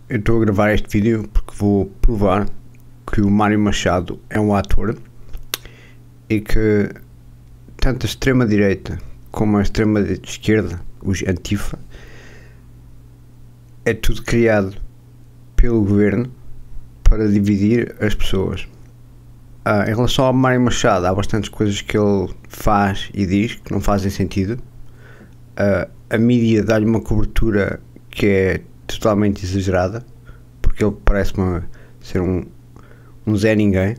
Eu estou a gravar este vídeo porque vou provar que o Mário Machado é um ator e que tanto a extrema-direita como a extrema-esquerda, os Antifa, é tudo criado pelo governo para dividir as pessoas. Em relação ao Mário Machado, há bastantes coisas que ele faz e diz que não fazem sentido. A mídia dá-lhe uma cobertura que é totalmente exagerada, porque ele parece-me ser um Zé Ninguém.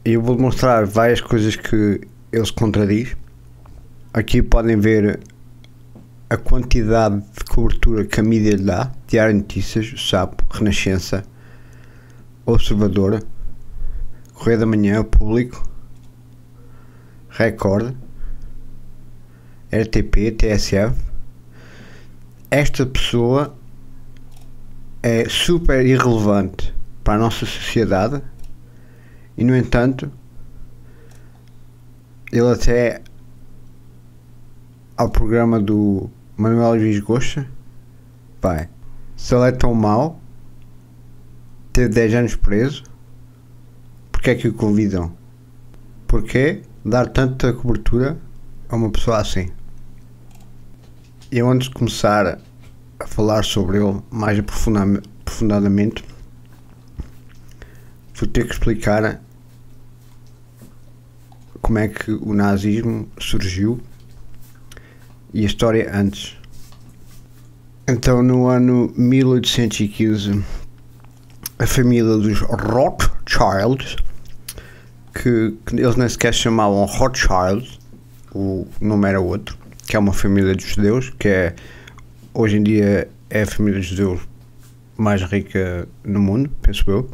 E eu vou demonstrar várias coisas que ele se contradiz. Aqui podem ver a quantidade de cobertura que a mídia lhe dá: Diário de Notícias, O Sapo, Renascença, Observador, Correio da Manhã, Público, Record, RTP, TSF. Esta pessoa é super irrelevante para a nossa sociedade e, no entanto, ele até ao programa do Manuel Luís Goxa vai. Se ele é tão mau, teve 10 anos preso, porque é que o convidam? Porquê dar tanta cobertura a uma pessoa assim? Eu, antes de começar a falar sobre ele mais aprofundadamente, vou ter que explicar como é que o nazismo surgiu e a história antes. Então, no ano 1815, a família dos Rothschilds, que eles nem sequer se chamavam Rothschild, o nome era outro, que é uma família de judeus, que é, hoje em dia, é a família de judeus mais rica no mundo, penso eu.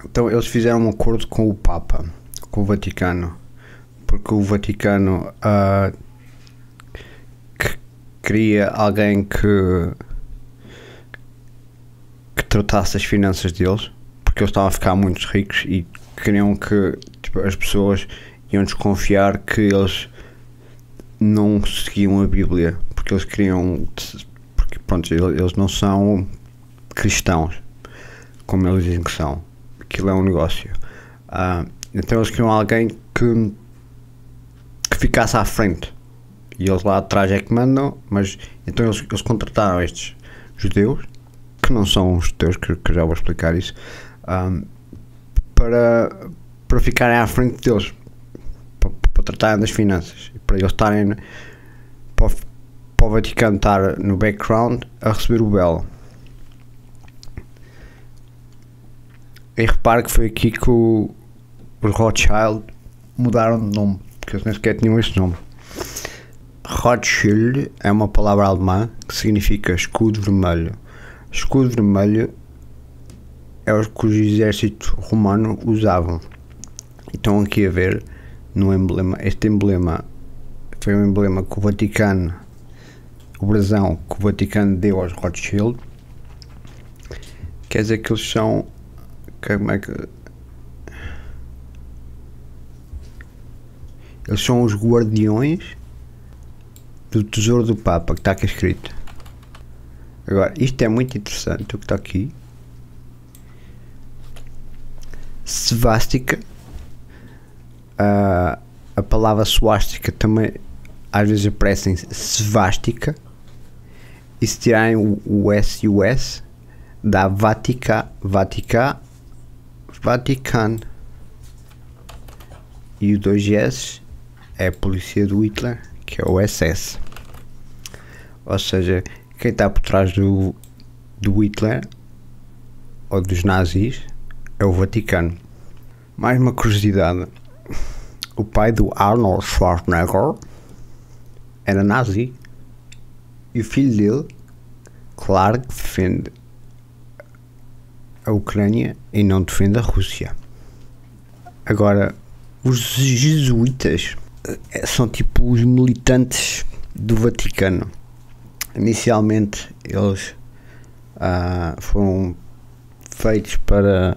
Então eles fizeram um acordo com o Papa, com o Vaticano, porque o Vaticano queria alguém que tratasse as finanças deles, porque eles estavam a ficar muito ricos e queriam que, tipo, as pessoas iam desconfiar que eles não seguiam a Bíblia, porque eles queriam, porque pronto, eles não são cristãos como eles dizem que são. Aquilo é um negócio. Então eles queriam alguém que ficasse à frente, e eles lá atrás é que mandam. Mas então eles contrataram estes judeus, que não são os judeus, que já vou explicar isso, para ficarem à frente deles, para tratarem das finanças, para eles estarem para o Vaticano estar no background a receber o belo. E repare que foi aqui que os Rothschild mudaram de nome, porque eles nem sequer tinham esse nome. Rothschild é uma palavra alemã que significa escudo vermelho. Escudo vermelho é o que os exércitos romanos usavam. E estão aqui a ver no emblema. Este emblema foi um emblema que o Vaticano, o brasão que o Vaticano deu aos Rothschild. Quer dizer que eles são, como é que, eles são os guardiões do tesouro do Papa, que está aqui escrito. Agora, isto é muito interessante, o que está aqui. Svastika. A palavra swastika também às vezes aparece em svastika, e se tirarem o S e o S dá Vatican, e o 2 S é a polícia do Hitler, que é o SS. Ou seja, quem está por trás do Hitler ou dos nazis é o Vaticano. Mais uma curiosidade: o pai do Arnold Schwarzenegger era nazi, e o filho dele, claro, que defende a Ucrânia e não defende a Rússia. Agora, os jesuítas são tipo os militantes do Vaticano. Inicialmente eles foram feitos para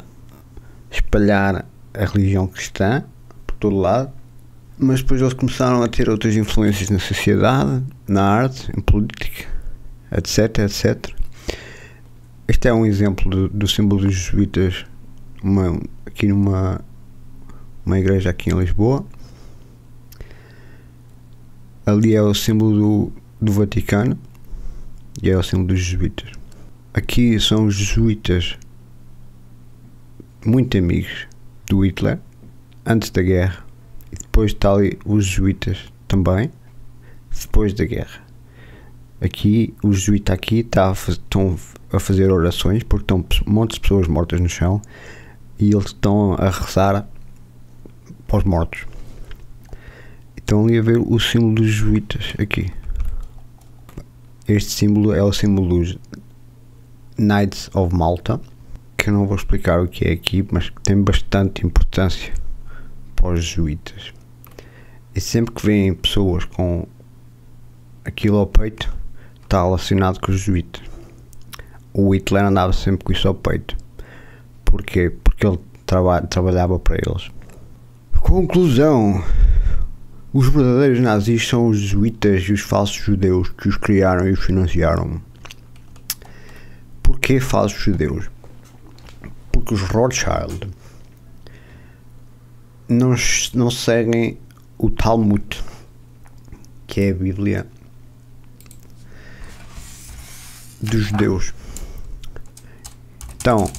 espalhar a religião cristã por todo lado, mas depois eles começaram a ter outras influências na sociedade, na arte, em política, etc, etc. Este é um exemplo do símbolo dos jesuítas aqui numa igreja aqui em Lisboa. Ali é o símbolo do Vaticano e é o símbolo dos jesuítas. Aqui são os jesuítas muito amigos do Hitler antes da guerra, e depois está ali os jesuítas também depois da guerra. Aqui o jesuíta aqui estão a fazer orações porque estão um monte de pessoas mortas no chão e eles estão a rezar para os mortos. Estão ali a ver o símbolo dos jesuítas aqui. Este símbolo é o símbolo dos Knights of Malta, que eu não vou explicar o que é aqui, mas que tem bastante importância para os jesuítas. E sempre que veem pessoas com aquilo ao peito, está relacionado com os jesuítas. O Hitler andava sempre com isso ao peito. Porquê? Porque ele trabalhava para eles. Conclusão: os verdadeiros nazis são os jesuítas e os falsos judeus que os criaram e os financiaram. Porquê falsos judeus? Porque os Rothschild não seguem o Talmud, que é a Bíblia dos judeus. Então,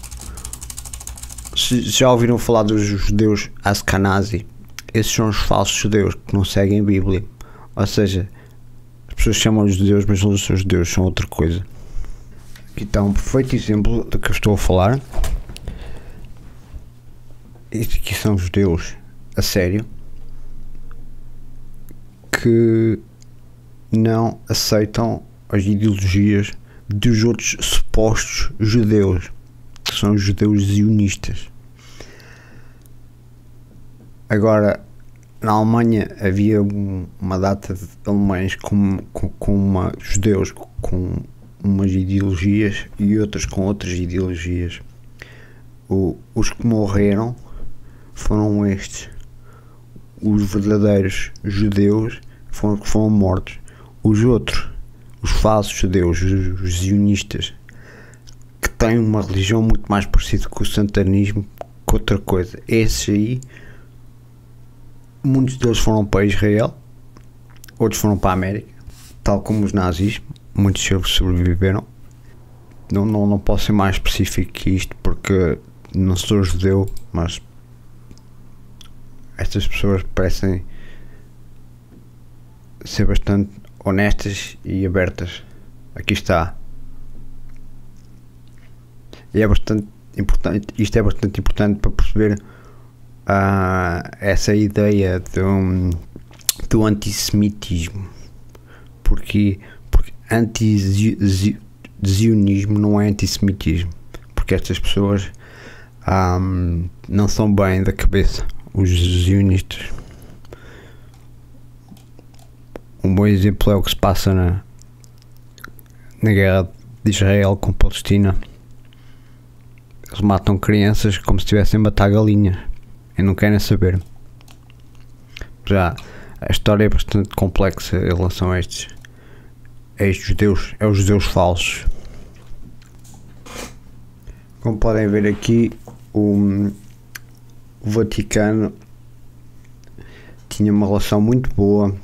se já ouviram falar dos judeus Ashkenazi, esses são os falsos judeus que não seguem a Bíblia. Ou seja, as pessoas chamam-os judeus, mas não são judeus, são outra coisa. Aqui está um perfeito exemplo do que eu estou a falar. Estes aqui são judeus a sério que não aceitam as ideologias dos outros supostos judeus, que são os judeus zionistas. Agora, na Alemanha havia uma data de alemães com judeus com umas ideologias e outras com outras ideologias. Os que morreram foram estes. Os verdadeiros judeus foram mortos. Os outros, os falsos judeus, os zionistas, que têm uma religião muito mais parecida com o satanismo que outra coisa. Esses aí, muitos deles foram para Israel, outros foram para a América, tal como os nazis. Muitos deles sobreviveram. Não posso ser mais específico que isto porque não sou judeu, mas estas pessoas parecem ser bastante honestas e abertas. Aqui está. E é bastante importante. Isto é bastante importante para perceber essa ideia do antissemitismo. Porque anti-zionismo não é antissemitismo. Porque estas pessoas não são bem da cabeça, os zionistas. Um bom exemplo é o que se passa na guerra de Israel com Palestina. Eles matam crianças como se estivessem a matar galinhas e não querem saber. Já a história é bastante complexa em relação a estes judeus, é os judeus falsos. Como podem ver aqui, o Vaticano tinha uma relação muito boa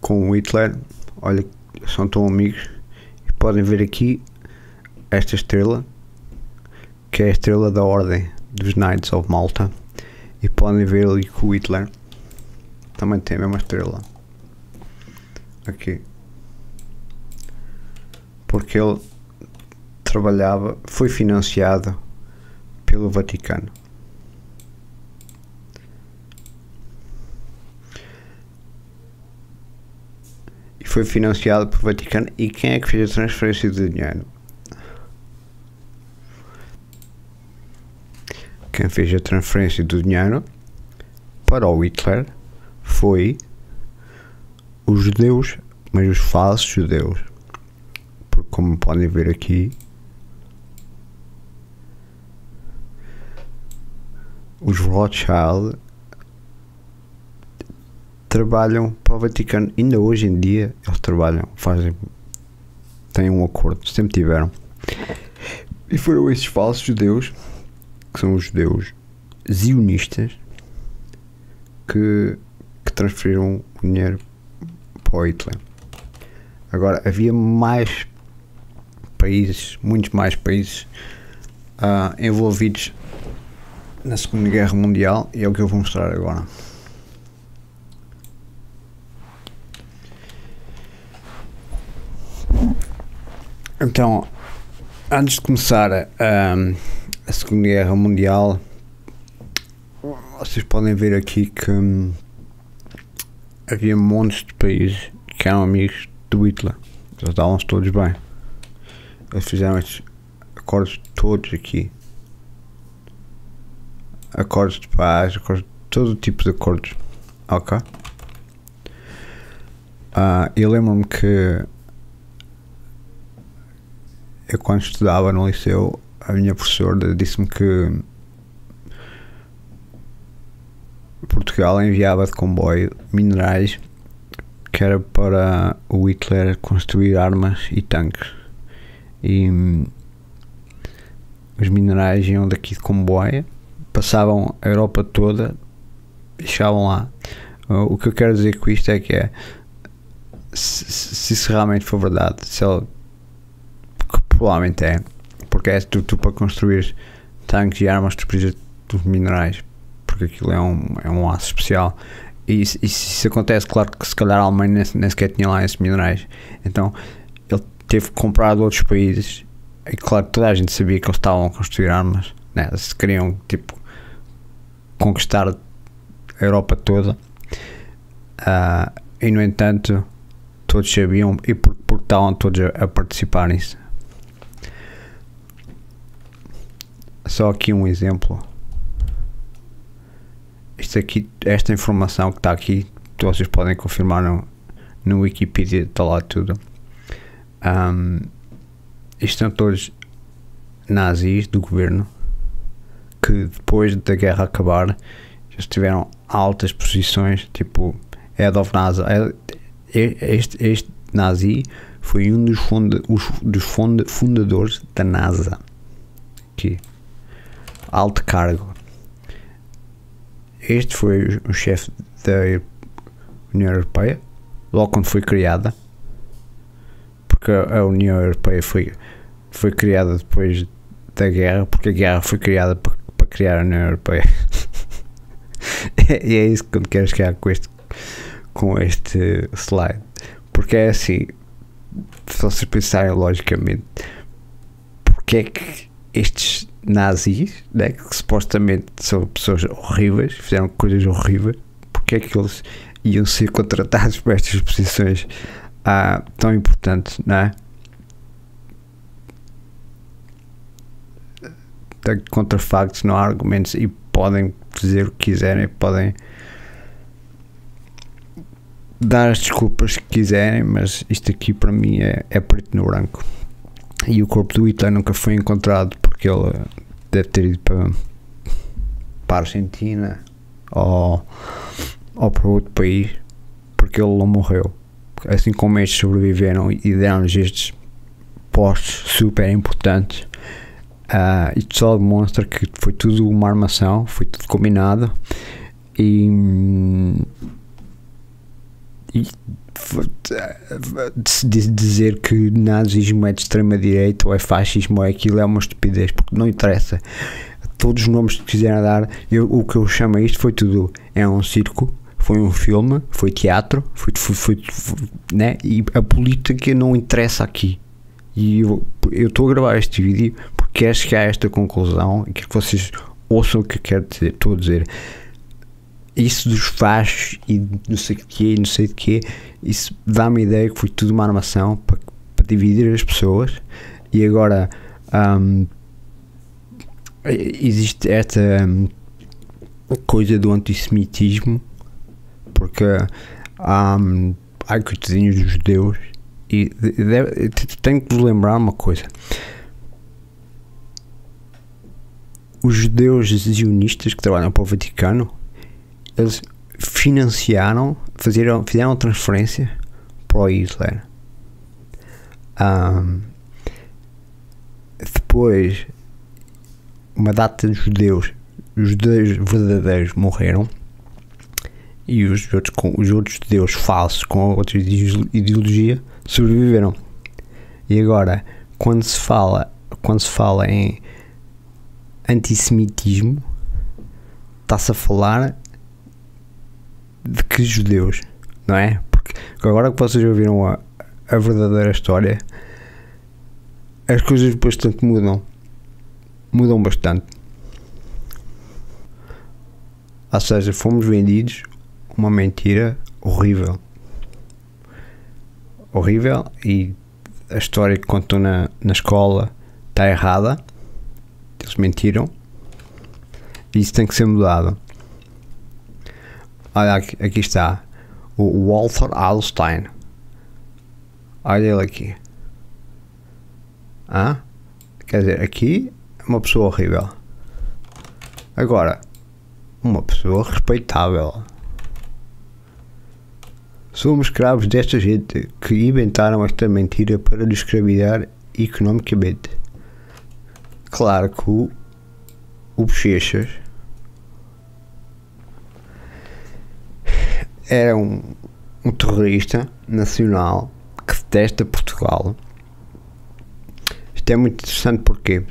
com o Hitler. Olha, são tão amigos. E podem ver aqui esta estrela, que é a estrela da Ordem dos Knights of Malta. E podem ver ali que o Hitler também tem a mesma estrela aqui, porque ele foi financiado pelo Vaticano. E foi financiado pelo Vaticano. E quem é que fez a transferência de dinheiro? Quem fez a transferência do dinheiro para o Hitler foi os judeus, mas os falsos judeus. Porque, como podem ver aqui, os Rothschild trabalham para o Vaticano. Ainda hoje em dia eles trabalham, têm um acordo, sempre tiveram. E foram esses falsos judeus, que são os judeus zionistas, que transferiram o dinheiro para o Hitler. Agora, havia mais países, muitos mais países envolvidos na Segunda Guerra Mundial, e é o que eu vou mostrar agora. Então, antes de começar a Segunda Guerra Mundial, vocês podem ver aqui que havia montes de países que eram amigos do Hitler. Eles davam-se todos bem. Eles fizeram estes acordos todos aqui. Acordos de paz, acordos, todo tipo de acordos. Ok? Eu lembro-me que eu, quando estudava no liceu, a minha professora disse-me que Portugal enviava de comboio minerais que era para o Hitler construir armas e tanques, e os minerais iam daqui de comboio, passavam a Europa toda e chegavam lá. O que eu quero dizer com isto é que se isso realmente for verdade, se ele, que provavelmente é, porque é tu para construir tanques e armas tu precisas dos minerais, porque aquilo é um aço especial, e se isso acontece, claro que se calhar a Alemanha nem sequer tinha lá esses minerais, então ele teve que comprar de outros países, e claro que toda a gente sabia que eles estavam a construir armas, né? Se queriam tipo conquistar a Europa toda, e no entanto todos sabiam, e porque estavam todos a participar nisso. Só aqui um exemplo. Isto aqui, esta informação que está aqui, vocês podem confirmar no Wikipedia, está lá tudo. Isto são todos nazis do governo que depois da guerra acabar eles tiveram altas posições, tipo Head of NASA. Este nazi foi um dos fundadores da NASA, aqui, alto cargo. Este foi o chefe da União Europeia logo quando foi criada, porque a União Europeia foi criada depois da guerra, porque a guerra foi criada para criar a União Europeia. E é isso que eu quero chegar com este slide, porque é assim, se vocês pensarem logicamente, porque é que estes nazis, né, que supostamente são pessoas horríveis, fizeram coisas horríveis, porque é que eles iam ser contratados para estas posições tão importantes, não é? Contra factos não há argumentos, e podem dizer o que quiserem, podem dar as desculpas que quiserem, mas isto aqui para mim é preto no branco. E o corpo do Hitler nunca foi encontrado, porque ele deve ter ido para a Argentina ou para outro país, porque ele não morreu. Assim como estes sobreviveram e deram-nos estes postos super importantes, isto só demonstra que foi tudo uma armação, foi tudo combinado, e dizer que nazismo é de extrema direita ou é fascismo ou é aquilo é uma estupidez, porque não interessa. Todos os nomes que quiserem dar, o que eu chamo a isto foi tudo, é um circo, foi um filme, foi teatro, foi né? E a política não interessa aqui. E eu estou a gravar este vídeo porque quero chegar a esta conclusão e quero que vocês ouçam o que eu quero dizer. Estou a dizer isso dos fachos e não sei o que, não sei de quê, isso dá-me a ideia que foi tudo uma armação para dividir as pessoas. E agora existe esta coisa do antissemitismo, porque ai, coitadinhos dos judeus. E tenho que vos lembrar uma coisa: os judeus zionistas que trabalham para o Vaticano, eles financiaram, fizeram transferência para o Hitler. Depois, uma data de judeus verdadeiros morreram, e os outros judeus falsos com outra ideologia sobreviveram. E agora, quando se fala em antissemitismo, está-se a falar de que judeus, não é? Porque agora que vocês ouviram a verdadeira história, as coisas bastante mudam bastante. Ou seja, fomos vendidos uma mentira horrível, e a história que contou na escola está errada. Eles mentiram, e isso tem que ser mudado. Olha, aqui está o Walter Einstein. Olha ele aqui. Quer dizer, aqui é uma pessoa horrível. Agora, uma pessoa respeitável. Somos escravos desta gente que inventaram esta mentira para nos escravizar economicamente. Claro que o Bochechas era um terrorista nacional que detesta Portugal. Isto é muito interessante porque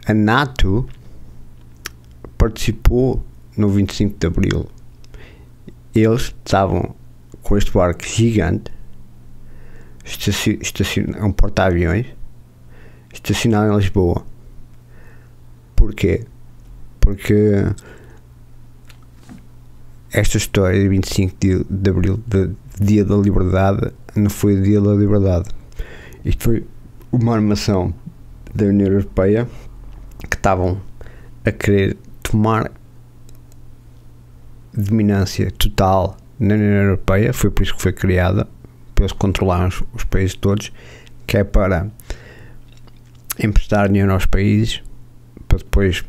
a NATO participou no 25 de Abril. Eles estavam com este barco gigante, é um porta-aviões, estacionado em Lisboa. Porquê? Porque esta história de 25 de Abril, de Dia da Liberdade, não foi o Dia da Liberdade. Isto foi uma armação da União Europeia, que estavam a querer tomar dominância total na União Europeia. Foi por isso que foi criada, para eles controlarem os países todos, que é para emprestar dinheiro aos países, para depois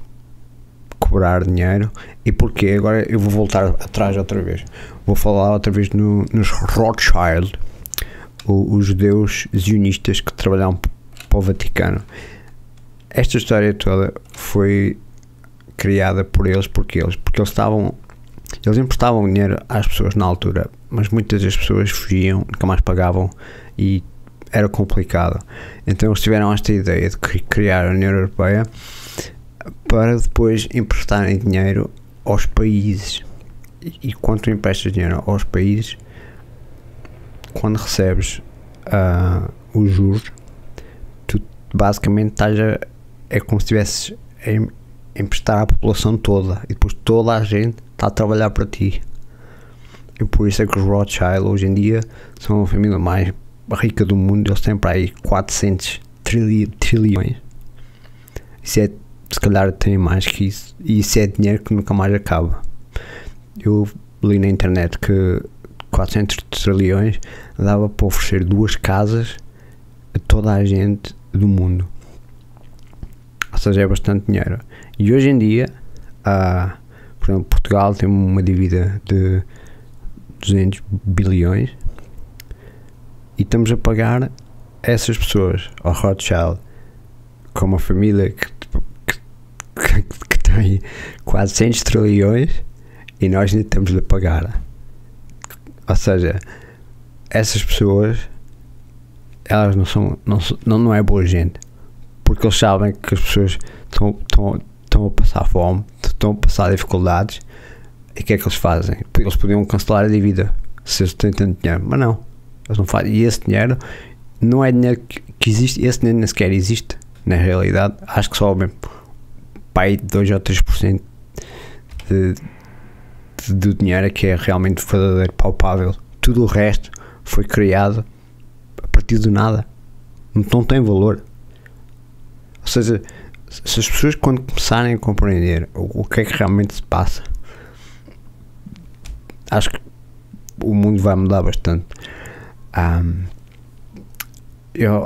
cobrar dinheiro. E porquê? Agora eu vou voltar atrás outra vez. Vou falar outra vez nos Rothschild, os judeus zionistas que trabalhavam para o Vaticano. Esta história toda foi criada por eles, porque eles emprestavam dinheiro às pessoas na altura, mas muitas das pessoas fugiam, nunca mais pagavam, e era complicado. Então eles tiveram esta ideia de criar a União Europeia para depois emprestarem dinheiro aos países. E quando tu emprestas dinheiro aos países, quando recebes os juros, tu basicamente é como se estivesses a emprestar à população toda, e depois toda a gente está a trabalhar para ti. E por isso é que os Rothschild hoje em dia são a família mais rica do mundo. Eles têm para aí 400 trilhões. Isso é, se calhar tem mais que isso, e isso é dinheiro que nunca mais acaba. Eu li na internet que 400 trilhões dava para oferecer 2 casas a toda a gente do mundo. Ou seja, é bastante dinheiro. E hoje em dia, por exemplo, Portugal tem uma dívida de 200 bilhões e estamos a pagar essas pessoas ao Rothschild, com uma família que tem quase 100 trilhões, e nós ainda estamos a pagar. Ou seja, essas pessoas, elas não é boa gente, porque eles sabem que as pessoas estão a passar fome, estão a passar dificuldades, e o que é que eles fazem? Eles podiam cancelar a dívida se eles têm tanto dinheiro, mas não, eles não fazem. E esse dinheiro não é dinheiro que existe, esse dinheiro nem sequer existe na realidade. Acho que só mesmo pai 2 ou 3% do dinheiro é que é realmente verdadeiro, palpável. Tudo o resto foi criado a partir do nada, não tem valor. Ou seja, se as pessoas, quando começarem a compreender o que é que realmente se passa, acho que o mundo vai mudar bastante.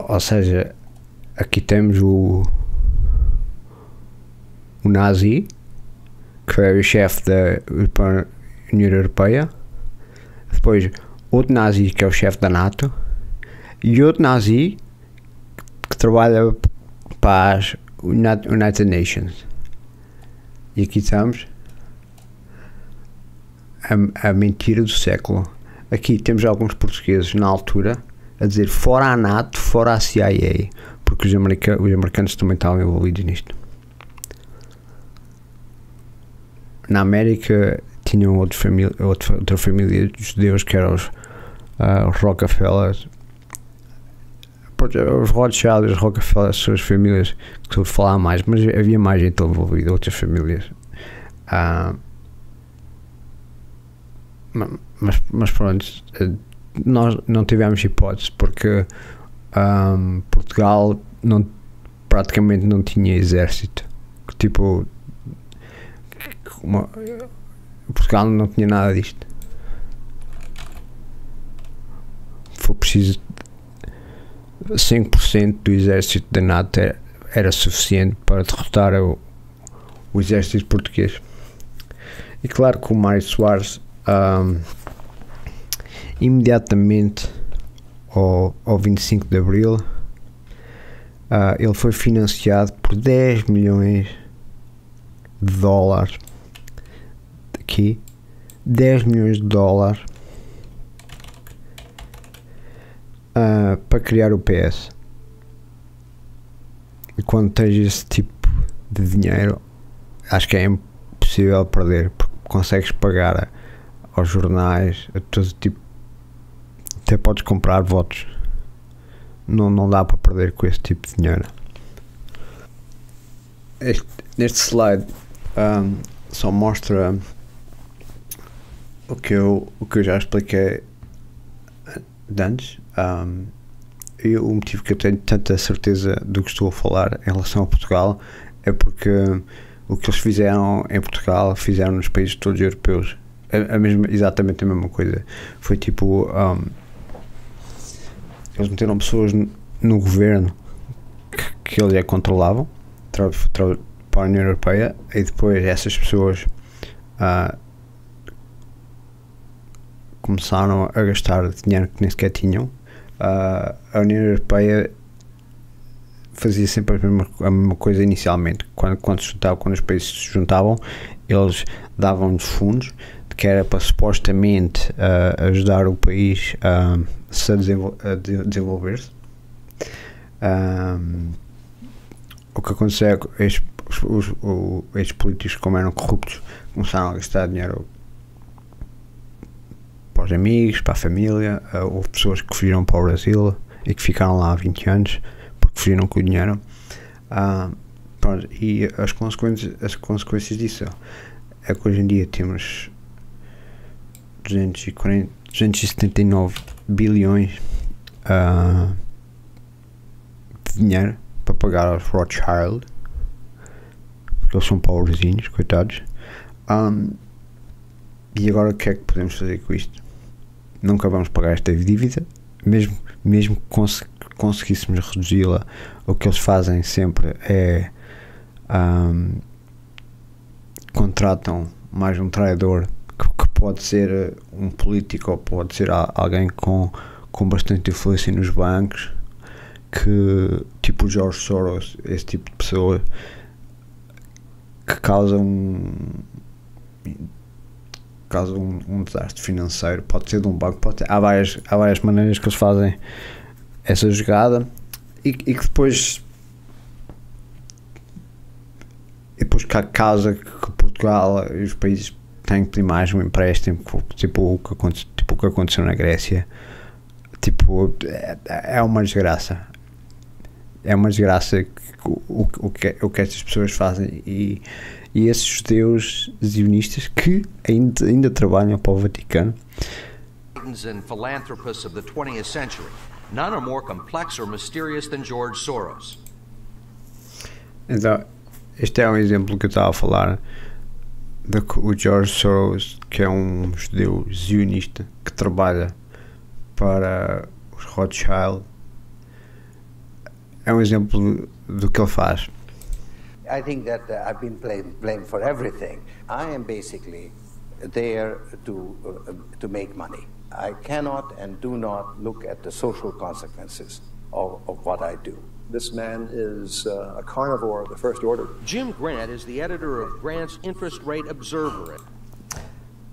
Ou seja, aqui temos o Nazi, que foi o chefe da União Europeia. Depois outro nazi que é o chefe da NATO e outro nazi que trabalha para as United Nations. E aqui estamos a mentira do século. Aqui temos alguns portugueses na altura a dizer fora a NATO, fora a CIA, porque os americanos também estavam envolvidos nisto. Na América tinham outra família de judeus que eram os Rockefellers. Os Rothschild e os Rockefeller são as famílias que estou a falar mais, mas havia mais gente envolvida, outras famílias. Mas pronto, nós não tivemos hipótese porque Portugal praticamente não tinha exército. Tipo, Portugal não tinha nada disto. Foi preciso 5% do exército da NATO era suficiente para derrotar o exército português. E claro que o Mário Soares imediatamente ao 25 de Abril ele foi financiado por 10 milhões de dólares aqui, 10 milhões de dólares para criar o PS. E quando tens esse tipo de dinheiro, acho que é impossível perder, porque consegues pagar aos jornais, a todo tipo, até podes comprar votos. Não dá para perder com esse tipo de dinheiro. Neste slide só mostra o que eu já expliquei antes. E o motivo que eu tenho tanta certeza do que estou a falar em relação a Portugal é porque o que eles fizeram em Portugal fizeram nos países todos europeus. Exatamente a mesma coisa. Foi tipo eles meteram pessoas no governo que eles controlavam para a União Europeia, e depois essas pessoas começaram a gastar dinheiro que nem sequer tinham. A União Europeia fazia sempre a mesma coisa inicialmente. Quando os países se juntavam, eles davam-nos fundos que era para supostamente ajudar o país a desenvolver-se. O que aconteceu é que estes políticos, como eram corruptos, começaram a gastar dinheiro para os amigos, para a família. Houve pessoas que fugiram para o Brasil e que ficaram lá há 20 anos porque fugiram com o dinheiro. Pronto, e as consequências disso é que hoje em dia temos 279 bilhões de dinheiro para pagar aos Rothschild, porque eles são pobrezinhos, coitados. E agora o que é que podemos fazer com isto? Nunca vamos pagar esta dívida, mesmo que conseguíssemos reduzi-la. O que eles fazem sempre é contratam mais um traidor, que pode ser um político ou pode ser alguém com bastante influência nos bancos, que tipo o George Soros, esse tipo de pessoa, que causa um desastre financeiro. Pode ser de um banco, há várias maneiras que eles fazem essa jogada, e que depois causa que Portugal e os países têm que pedir mais um empréstimo, tipo o que aconteceu na Grécia. Tipo, é uma desgraça. É uma desgraça o que estas pessoas fazem, e esses judeus zionistas que ainda trabalham para o Vaticano. And philanthropists of the 20th century. None are more complex or mysterious than George Soros. Então, este é um exemplo que eu estava a falar, o George Soros, que é um judeu zionista que trabalha para os Rothschild. É um exemplo do que ele faz. I think that I've been blamed for everything. I am basically there to make money. I cannot and do not look at the social consequences of what I do. This man is a carnivore of the first order. Jim Grant is the editor of Grant's Interest Rate Observer.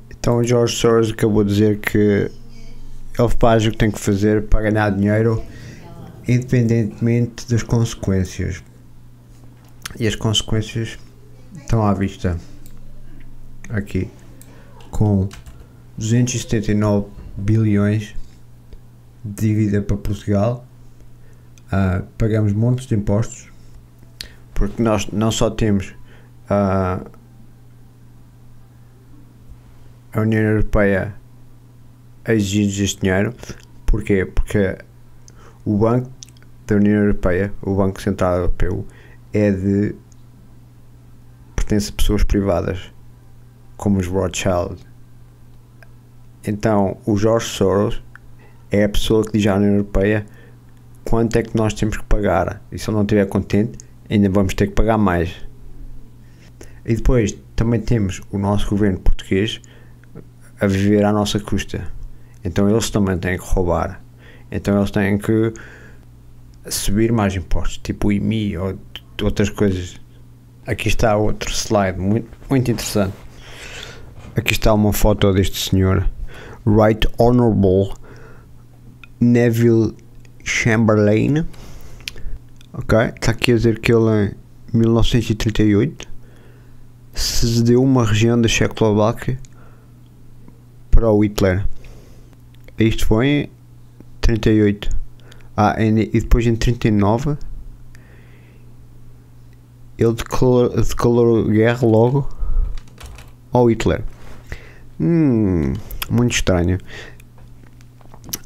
Então o George Soros acabou de dizer que ele faz o que tem que fazer para ganhar dinheiro, independentemente das consequências. E as consequências estão à vista aqui, com 279 bilhões de dívida para Portugal. Pagamos montes de impostos, porque nós não só temos a União Europeia a exigir este dinheiro. Porquê? Porque o Banco da União Europeia, o Banco Central Europeu, pertence a pessoas privadas, como os Rothschild. Então o George Soros é a pessoa que diz à União Europeia quanto é que nós temos que pagar, e se ele não estiver contente, ainda vamos ter que pagar mais. E depois também temos o nosso governo português a viver à nossa custa. Então eles também têm que roubar. Então eles têm que subir mais impostos, tipo o IMI ou outras coisas. Aqui está outro slide muito, muito interessante. Aqui está uma foto deste senhor, Right Honorable Neville Chamberlain. Ok, está aqui a dizer que ele em 1938 cedeu uma região da Checoslováquia para o Hitler. Isto foi em 38. E depois em 39 ele declarou guerra logo ao Hitler. Muito estranho.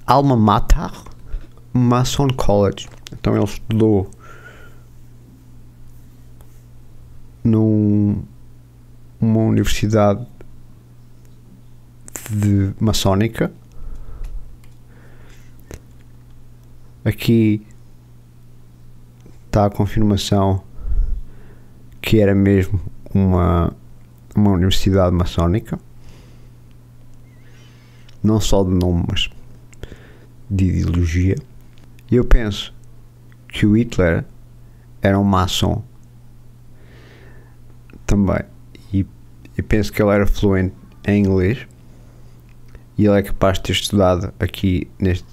Alma Mater, Mason College. Então ele estudou numa universidade de maçónica. Aqui está a confirmação que era mesmo uma universidade maçónica, não só de nome, mas de ideologia. E eu penso que o Hitler era um maçom também, e penso que ele era fluente em inglês, e ele é capaz de ter estudado aqui neste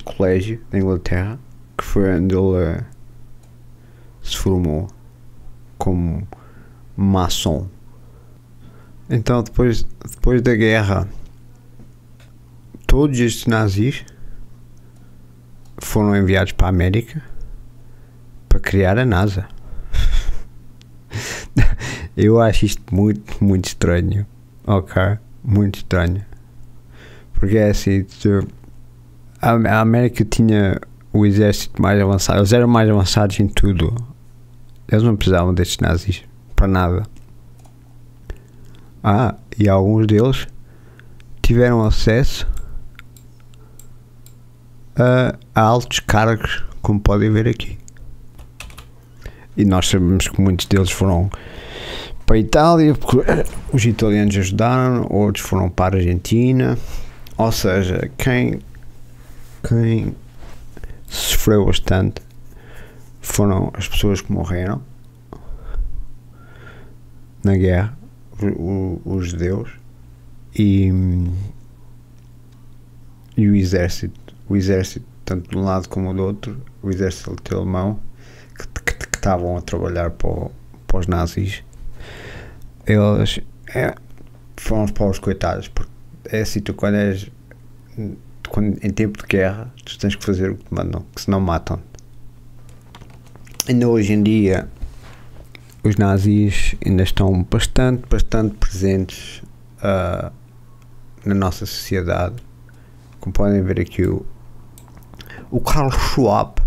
colégio da Inglaterra, que foi onde ele se formou como maçom. Então depois da guerra, todos estes nazis foram enviados para a América para criar a NASA. Eu acho isto muito, muito estranho. Ok, muito estranho. Porque é assim, a América tinha o exército mais avançado, eles eram mais avançados em tudo. Eles não precisavam destes nazis para nada. E alguns deles tiveram acesso a altos cargos, como podem ver aqui. E nós sabemos que muitos deles foram para a Itália, porque os italianos ajudaram, outros foram para a Argentina. Ou seja, quem sofreu bastante foram as pessoas que morreram na guerra, os judeus, e o exército, tanto de um lado como do outro, o exército alemão, que estavam a trabalhar para os nazis. Eles foram os pobres coitados, porque é assim, quando em tempo de guerra, tu tens que fazer o que te mandam, que senão matam-te. Ainda hoje em dia os nazis ainda estão bastante presentes na nossa sociedade. Como podem ver aqui, o Karl Schwab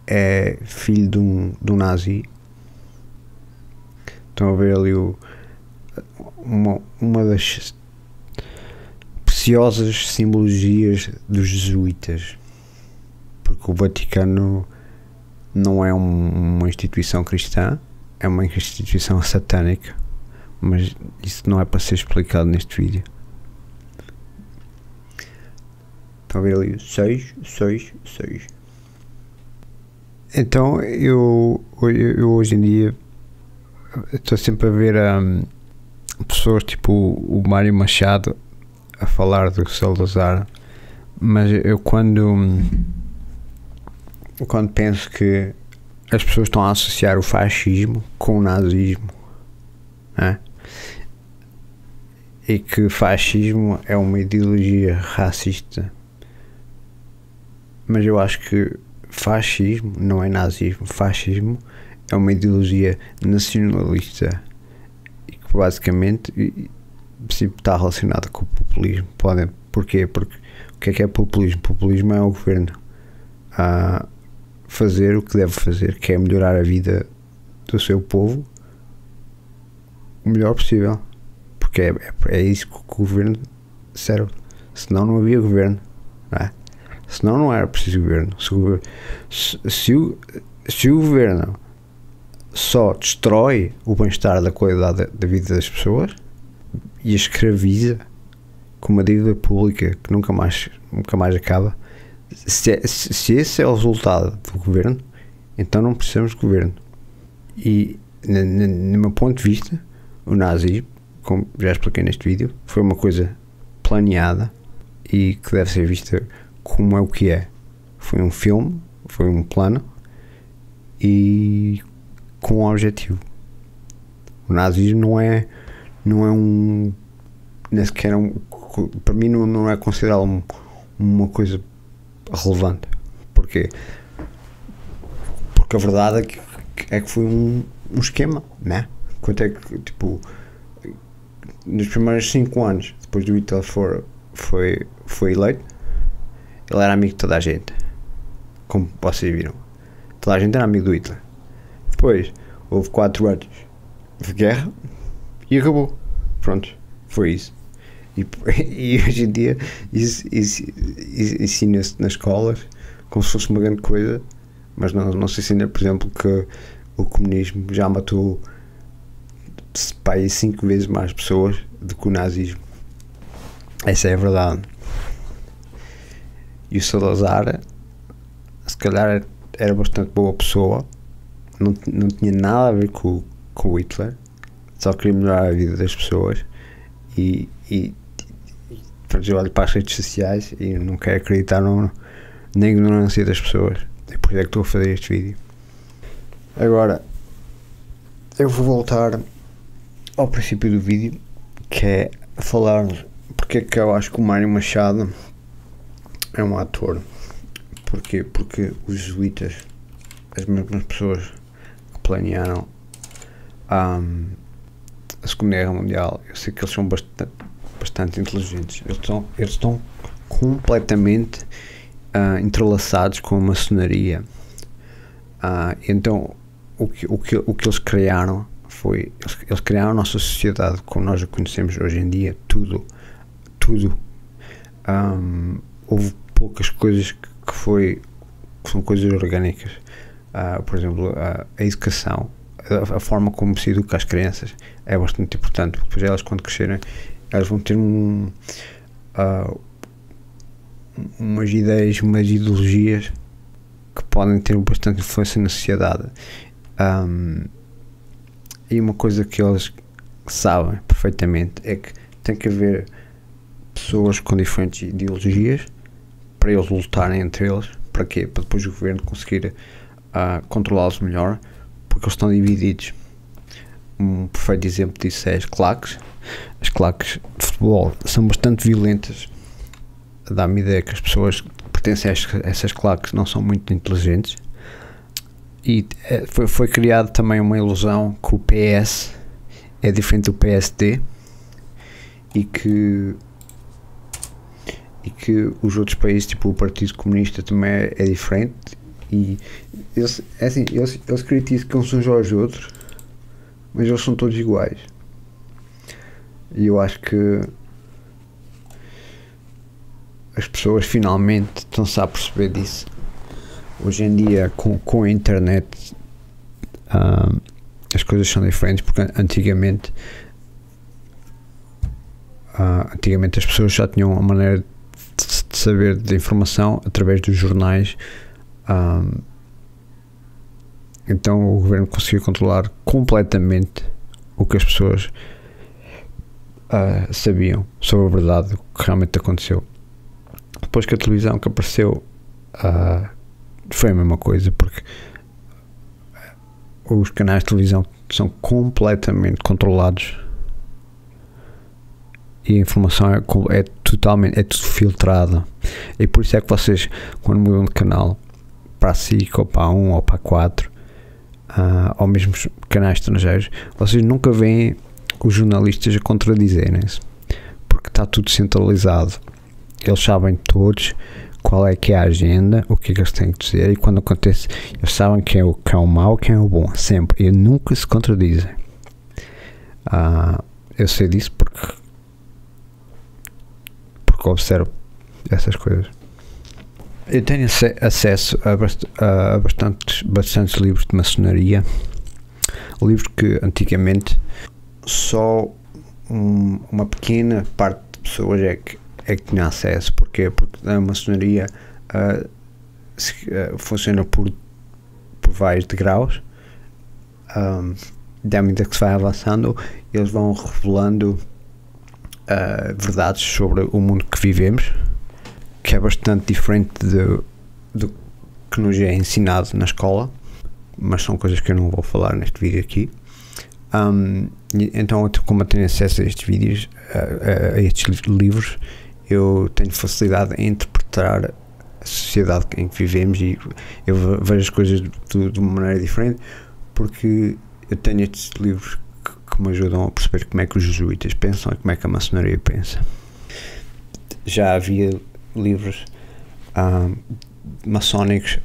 é filho de um nazi. Estão a ver ali uma das preciosas simbologias dos jesuítas, porque o Vaticano não é uma instituição cristã, é uma instituição satânica, mas isso não é para ser explicado neste vídeo. Estão a ver ali 6, 6, 6. Então eu hoje em dia estou sempre a ver pessoas tipo o Mário Machado a falar do Salazar, mas eu quando penso que as pessoas estão a associar o fascismo com o nazismo, né? E que fascismo é uma ideologia racista, mas eu acho que fascismo não é nazismo. Fascismo é uma ideologia nacionalista e que basicamente está relacionada com o populismo. Porquê? Porque o que é populismo? Populismo é o governo a fazer o que deve fazer, que é melhorar a vida do seu povo o melhor possível, porque é isso que o governo serve. Senão não havia governo, não é? Senão não era preciso governo. Se o governo só destrói o bem-estar da qualidade da vida das pessoas e escraviza com uma dívida pública que nunca mais acaba, se esse é o resultado do governo, então não precisamos de governo. E no meu ponto de vista, o nazismo, como já expliquei neste vídeo, foi uma coisa planeada e que deve ser vista como é o que é. Foi um filme, foi um plano e com um objetivo. O nazismo não é um, nem sequer para mim não é considerado uma coisa relevante. Porquê? Porque a verdade é que foi um esquema, né? Quanto é que, tipo, nos primeiros 5 anos depois do Hitler foi eleito, ele era amigo de toda a gente, como vocês viram. Toda a gente era amigo do Hitler. Depois houve 4 anos de guerra e acabou. Pronto, foi isso. E hoje em dia ensina-se nas escolas como se fosse uma grande coisa, mas não se ensina, por exemplo, que o comunismo já matou 5 vezes mais pessoas do que o nazismo. Essa é a verdade. E o Salazar, se calhar, era bastante boa pessoa, não tinha nada a ver com o Hitler, só queria melhorar a vida das pessoas e eu olho para as redes sociais e não quero acreditar na ignorância das pessoas. É por isso que estou a fazer este vídeo. Agora, eu vou voltar ao princípio do vídeo, que é falar porque é que eu acho que o Mário Machado é um ator. Porquê? Porque os jesuítas, as mesmas pessoas que planearam a Segunda Guerra Mundial, eu sei que eles são bastante inteligentes. Eles estão completamente entrelaçados com a maçonaria. Então o que eles criaram foi, eles criaram a nossa sociedade como nós a conhecemos hoje em dia. Tudo houve poucas coisas que são coisas orgânicas. Por exemplo, a educação, a forma como se educa as crianças é bastante importante, porque depois elas, quando crescerem, elas vão ter umas ideias, umas ideologias que podem ter bastante influência na sociedade. E uma coisa que eles sabem perfeitamente é que tem que haver pessoas com diferentes ideologias para eles lutarem entre eles. Para quê? Para depois o governo conseguir controlá-los melhor, porque eles estão divididos. Um perfeito exemplo disso é as claques. As claques de futebol são bastante violentas. Dá-me ideia que as pessoas que pertencem a essas claques não são muito inteligentes. E foi criada também uma ilusão que o PS é diferente do PSD e que os outros países, tipo o Partido Comunista, também é diferente. E eles criticam uns aos outros, mas eles são todos iguais. E eu acho que as pessoas finalmente estão-se a perceber disso. Hoje em dia, com a internet, as coisas são diferentes, porque antigamente as pessoas já tinham uma maneira de saber de informação através dos jornais. Então o governo conseguiu controlar completamente o que as pessoas sabiam sobre a verdade, o que realmente aconteceu. Depois que a televisão que apareceu, foi a mesma coisa, porque os canais de televisão são completamente controlados e a informação é tudo filtrada, e por isso é que vocês, quando mudam de canal para a SIC ou para a 1 ou para a 4, ou mesmo canais estrangeiros, vocês nunca veem os jornalistas a contradizerem-se, porque está tudo centralizado. Eles sabem todos qual é que é a agenda, o que é que eles têm que dizer, e quando acontece, eles sabem quem é o mau, quem é o bom, sempre, e nunca se contradizem. Eu sei disso porque observo essas coisas. Eu tenho acesso a bastantes livros de maçonaria, livros que antigamente só uma pequena parte de pessoas é que tinha acesso. Porquê? Porque a maçonaria funciona por vários degraus. Da medida que se vai avançando, eles vão revelando verdades sobre o mundo que vivemos, que é bastante diferente do que nos é ensinado na escola, mas são coisas que eu não vou falar neste vídeo aqui. Então, como eu tenho acesso a estes vídeos, a estes livros, eu tenho facilidade em interpretar a sociedade em que vivemos, e eu vejo as coisas de uma maneira diferente, porque eu tenho estes livros que me ajudam a perceber como é que os jesuítas pensam e como é que a maçonaria pensa. Já havia livros maçónicos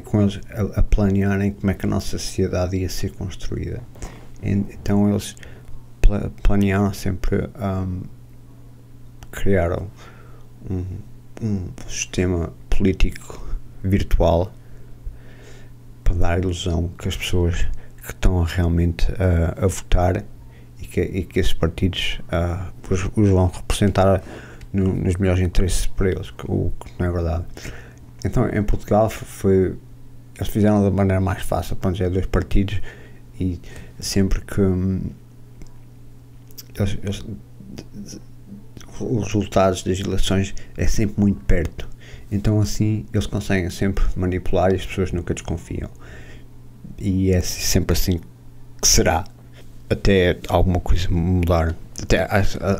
com eles a planearem como é que a nossa sociedade ia ser construída. Então eles planearam sempre, criaram um sistema político virtual para dar a ilusão que as pessoas que estão realmente a votar e que esses partidos os vão representar nos melhores interesses para eles, o que não é verdade. Então, em Portugal eles fizeram da maneira mais fácil, já 2 partidos, e sempre que os resultados das eleições é sempre muito perto, então assim eles conseguem sempre manipular e as pessoas nunca desconfiam, e é sempre assim que será até alguma coisa mudar.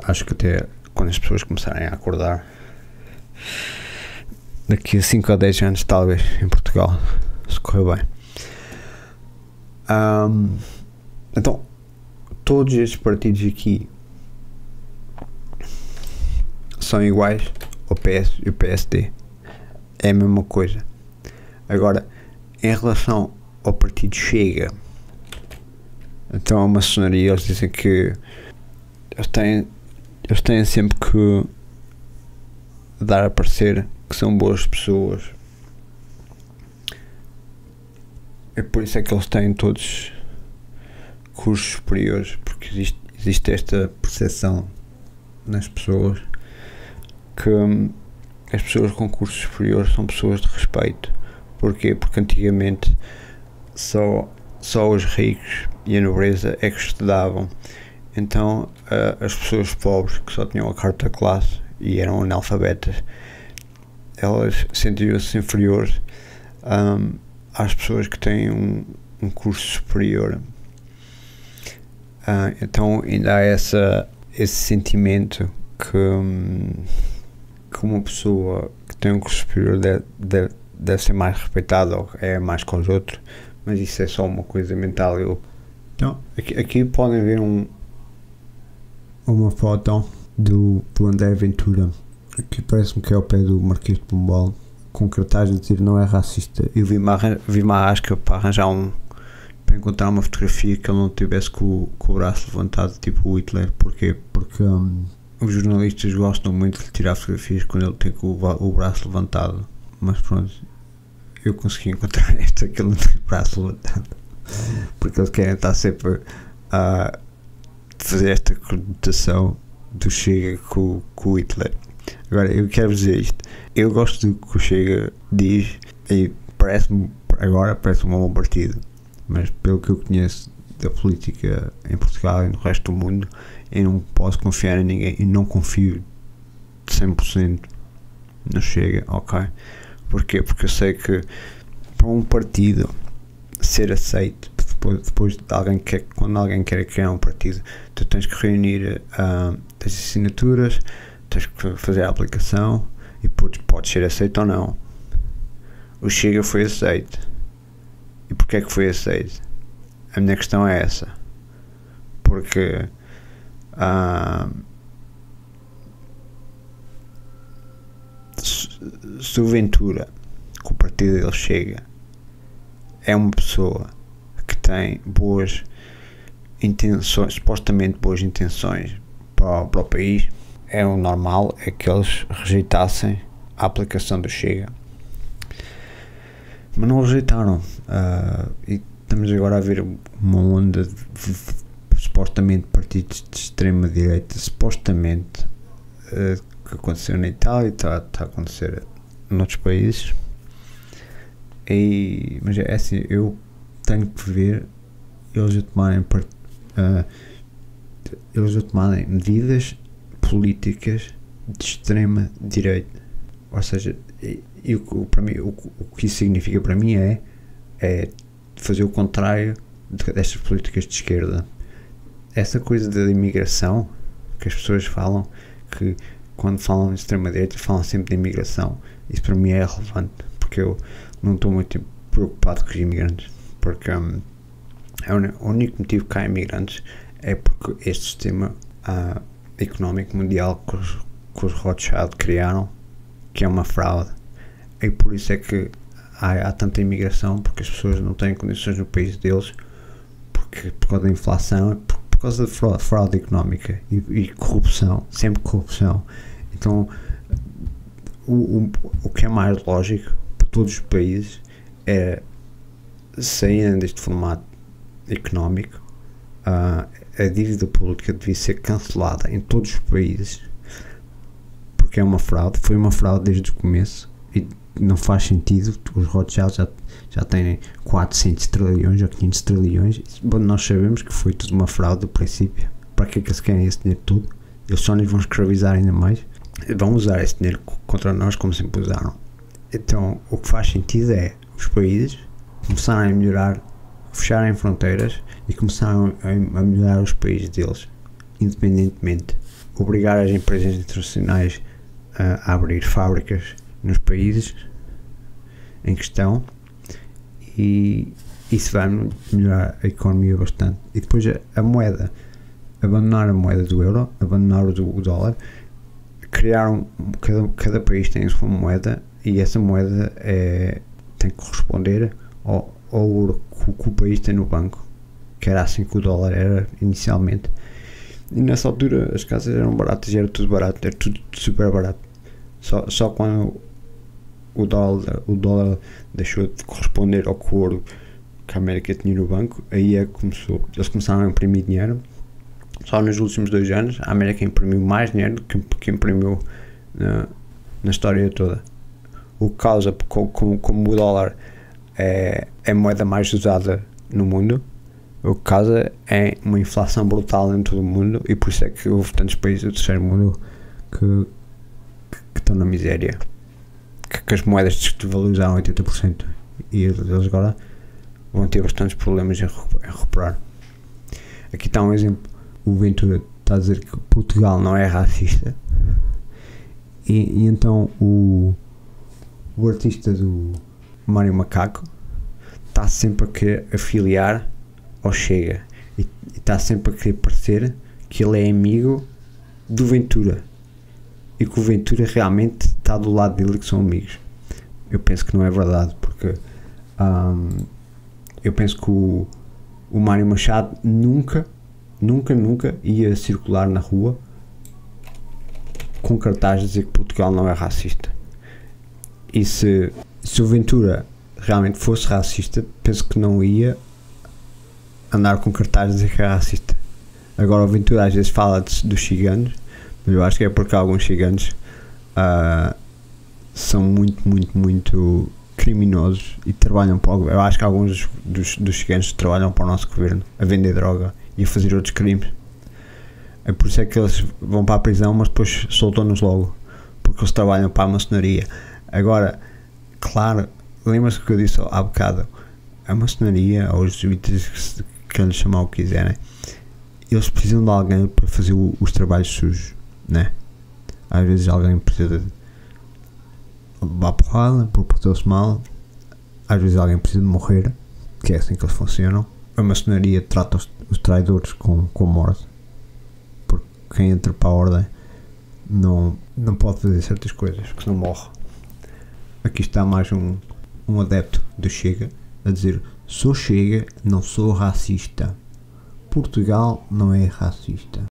Acho que até quando as pessoas começarem a acordar, daqui a 5 ou 10 anos talvez, em Portugal, se correr bem. Então, todos estes partidos aqui são iguais ao PS e o PSD, é a mesma coisa. Agora, em relação ao partido Chega, então a maçonaria, eles dizem que eles têm sempre que dar a parecer que são boas pessoas. É por isso é que eles têm todos cursos superiores, porque existe esta percepção nas pessoas que as pessoas com cursos superiores são pessoas de respeito. Porquê? Porque antigamente só os ricos e a nobreza é que estudavam. Então as pessoas pobres que só tinham a quarta classe e eram analfabetas, elas sentiam-se inferiores às pessoas que têm um curso superior. Então ainda há esse sentimento que uma pessoa que tem um curso superior deve ser mais respeitada, ou é mais que os outros, mas isso é só uma coisa mental. Então, aqui podem ver uma foto do André Ventura. Aqui parece-me que é ao pé do Marquês de Pombal, com cartaz a dizer não é racista. Eu vi-me à rasca para arranjar para encontrar uma fotografia que ele não tivesse com o braço levantado, tipo o Hitler. Porquê? Porque os jornalistas gostam muito de tirar fotografias quando ele tem com o braço levantado. Mas pronto, eu consegui encontrar esta que ele não tem o braço levantado, porque eles querem estar sempre a fazer esta conotação do Chega com o Hitler. Agora, eu quero dizer isto. Eu gosto do que o Chega diz e parece-me um bom partido, mas pelo que eu conheço da política em Portugal e no resto do mundo, eu não posso confiar em ninguém e não confio 100% no Chega, ok? Porquê? Porque eu sei que para um partido ser aceito, depois de quando alguém quer criar um partido, tu tens que reunir as assinaturas, tens que fazer a aplicação e pode ser aceito ou não. O Chega foi aceito. E porquê é que foi aceito? A minha questão é essa. Porque se o Ventura, que o partido dele Chega, é uma pessoa que tem boas intenções, supostamente boas intenções para o país, é o normal é que eles rejeitassem a aplicação do Chega. Mas não rejeitaram, e estamos agora a ver uma onda de supostamente partidos de extrema direita, supostamente, que aconteceu na Itália e está a acontecer noutros países. Mas é assim, eu tenho que ver eles a tomarem medidas políticas de extrema direita. Ou seja, para mim, o que isso significa para mim é fazer o contrário destas políticas de esquerda. Essa coisa da imigração que as pessoas falam, que quando falam de extrema direita falam sempre de imigração, isso para mim é relevante, porque eu não estou muito preocupado com os imigrantes, porque o único motivo que há imigrantes é porque este sistema económico mundial que os Rothschild criaram, que é uma fraude, e por isso é que há tanta imigração, porque as pessoas não têm condições no país deles, por causa da inflação, por causa de fraude económica e corrupção, sempre corrupção. Então o que é mais lógico para todos os países é saírem deste formato económico. A dívida pública devia ser cancelada em todos os países, porque é uma fraude, foi uma fraude desde o começo e não faz sentido. Os Rothschild já têm 400 trilhões ou 500 trilhões, nós sabemos que foi tudo uma fraude do princípio. Para que é que eles querem esse dinheiro todo? Eles só nos vão escravizar ainda mais, vão usar esse dinheiro contra nós como sempre usaram. Então o que faz sentido é os países começarem a melhorar, fecharem fronteiras e começaram a melhorar os países deles, independentemente, obrigar as empresas internacionais a abrir fábricas nos países em questão, e isso vai melhorar a economia bastante. E depois a moeda, abandonar a moeda do euro, abandonar o dólar, criaram, cada país tem a sua moeda, e essa moeda tem que corresponder ao ouro que o país tem no banco, que era assim que o dólar era inicialmente. E nessa altura as casas eram baratas, era tudo barato, era tudo super barato. Só quando o dólar deixou de corresponder ao ouro que a América tinha no banco, aí eles começaram a imprimir dinheiro. Só nos últimos 2 anos a América imprimiu mais dinheiro do que imprimiu na história toda. O que causa, como o dólar é a moeda mais usada no mundo, o que causa é uma inflação brutal em todo o mundo, e por isso é que houve tantos países do terceiro mundo que estão na miséria, que as moedas desvalorizaram 80%, e eles agora vão ter bastantes problemas em recuperar. Aqui está um exemplo. O Ventura está a dizer que Portugal não é racista, e então o artista do Mário Macaco está sempre a querer afiliar ao Chega, e está sempre a querer parecer que ele é amigo do Ventura, e que o Ventura realmente está do lado dele, que são amigos. Eu penso que não é verdade, porque eu penso que o Mário Machado nunca ia circular na rua com cartazes a dizer que Portugal não é racista. E se o Ventura realmente fosse racista, penso que não ia andar com cartazes a dizer que é racista. Agora o Ventura às vezes fala dos ciganos, mas eu acho que é porque alguns ciganos são muito criminosos e trabalham para o, eu acho que alguns dos ciganos trabalham para o nosso governo a vender droga e a fazer outros crimes. É por isso é que eles vão para a prisão, mas depois soltam-nos logo, porque eles trabalham para a maçonaria. Agora, claro, lembra-se que eu disse há bocado, a maçonaria ou os jesuítas, que lhes chamar o que quiserem, eles precisam de alguém para fazer os trabalhos sujos, né? Às vezes alguém precisa de levar porrada porque portou-se mal, às vezes alguém precisa de morrer, que é assim que eles funcionam. A maçonaria trata os traidores com morte, porque quem entra para a ordem não pode fazer certas coisas, que senão morre. Aqui está mais um adepto do Chega a dizer: sou Chega, não sou racista. Portugal não é racista.